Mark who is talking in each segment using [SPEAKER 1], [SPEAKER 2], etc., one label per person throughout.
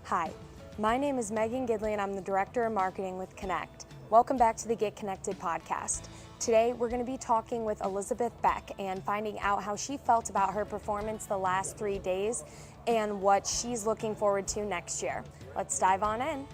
[SPEAKER 1] Hi, my name is Megan Gidley and I'm the Director of Marketing with Connect. Welcome back to the Get Connected podcast. Today we're going to be talking with Elizabeth Beck and finding out how she felt about her performance the last 3 days and what she's looking forward to next year. Let's dive on in.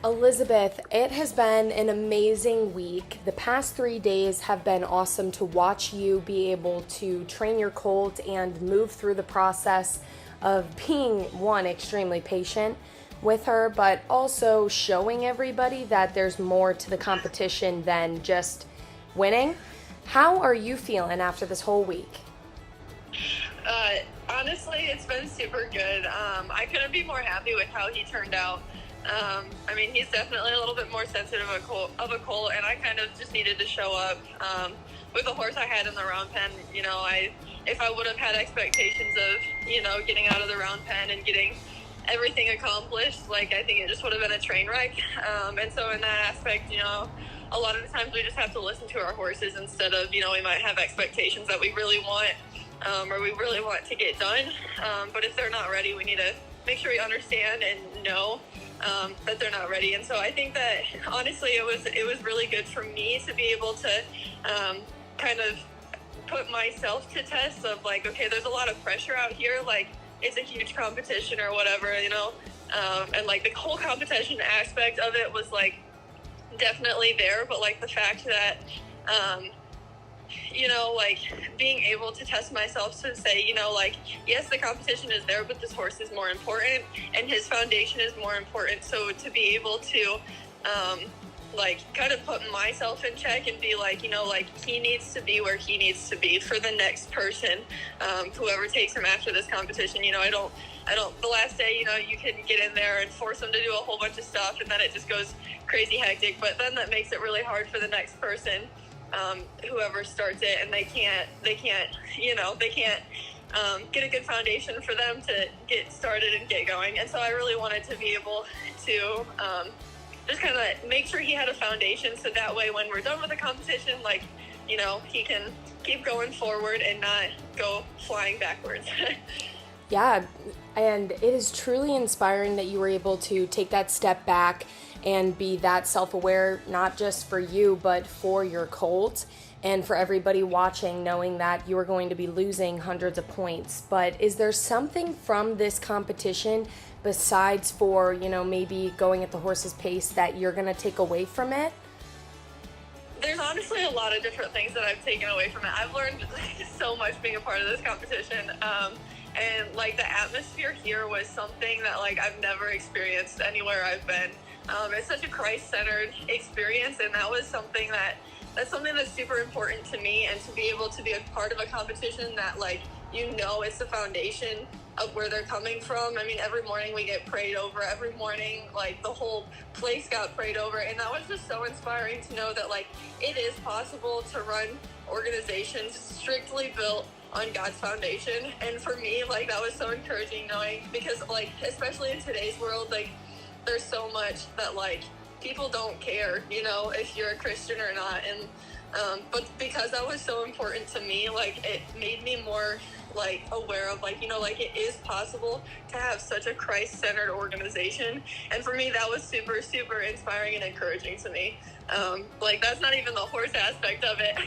[SPEAKER 1] Elizabeth, it has been an amazing week. The past 3 days have been awesome to watch you be able to train your colt and move through the process of being, one, extremely patient with her, but also showing everybody that there's more to the competition than just winning. How are you feeling after this whole week?
[SPEAKER 2] Honestly, it's been super good. I couldn't be more happy with how he turned out. He's definitely a little bit more sensitive of a colt, and I kind of just needed to show up. With the horse I had in the round pen, if I would have had expectations of, getting out of the round pen and getting everything accomplished, I think it just would have been a train wreck. And so in that aspect, a lot of the times we just have to listen to our horses instead of, we might have expectations that we really want, or we really want to get done. But if they're not ready, we need to make sure we understand and know that they're not ready. And so I think that honestly it was really good for me to be able to kind of put myself to test of okay, there's a lot of pressure out here, it's a huge competition or whatever, and the whole competition aspect of it was definitely there, but the fact that being able to test myself to say, yes, the competition is there, but this horse is more important and his foundation is more important. So to be able to, kind of put myself in check and be he needs to be where he needs to be for the next person, whoever takes him after this competition. I don't, the last day, you can get in there and force them to do a whole bunch of stuff and then it just goes crazy hectic, but then that makes it really hard for the next person. Whoever starts it, and they can't get a good foundation for them to get started and get going. And so I really wanted to be able to just kind of make sure he had a foundation, so that way when we're done with the competition, he can keep going forward and not go flying backwards.
[SPEAKER 1] Yeah, and it is truly inspiring that you were able to take that step back and be that self-aware, not just for you, but for your colt and for everybody watching, knowing that you are going to be losing hundreds of points. But is there something from this competition besides for, maybe going at the horse's pace that you're going to take away from it?
[SPEAKER 2] There's honestly a lot of different things that I've taken away from it. I've learned so much being a part of this competition. And the atmosphere here was something that I've never experienced anywhere I've been. It's such a Christ-centered experience, and that was something that's super important to me. And to be able to be a part of a competition that it's the foundation of where they're coming from. Every morning we get prayed over. Every morning, the whole place got prayed over, and that was just so inspiring to know that it is possible to run organizations strictly built on God's foundation. And for me, that was so encouraging knowing, because especially in today's world, there's so much that people don't care, if you're a Christian or not. And but because that was so important to me, it made me more aware of it is possible to have such a Christ-centered organization. And for me, that was super, super inspiring and encouraging to me. That's not even the horse aspect of it.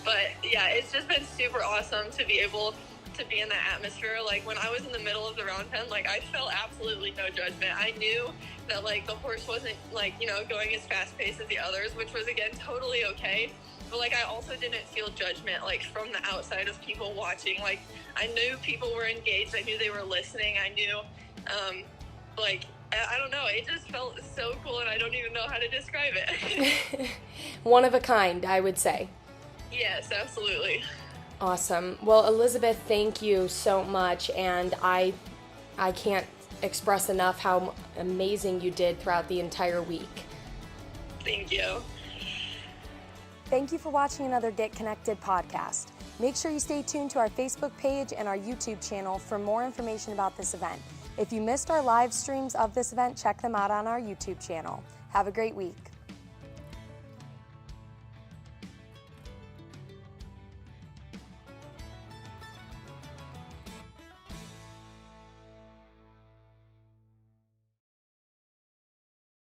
[SPEAKER 2] But yeah, it's just been super awesome to be able to be in that atmosphere. When I was in the middle of the round pen, I felt absolutely no judgment. I knew that the horse wasn't going as fast paced as the others, which was again totally okay. But I also didn't feel judgment from the outside of people watching. I knew people were engaged. I knew they were listening. I knew I don't know, it just felt so cool, and I don't even know how to describe it.
[SPEAKER 1] One of a kind, I would say.
[SPEAKER 2] Yes, absolutely.
[SPEAKER 1] Awesome. Well, Elizabeth, thank you so much, and I can't express enough how amazing you did throughout the entire week.
[SPEAKER 2] Thank you.
[SPEAKER 1] Thank you for watching another Get Connected podcast. Make sure you stay tuned to our Facebook page and our YouTube channel for more information about this event. If you missed our live streams of this event, check them out on our YouTube channel. Have a great week.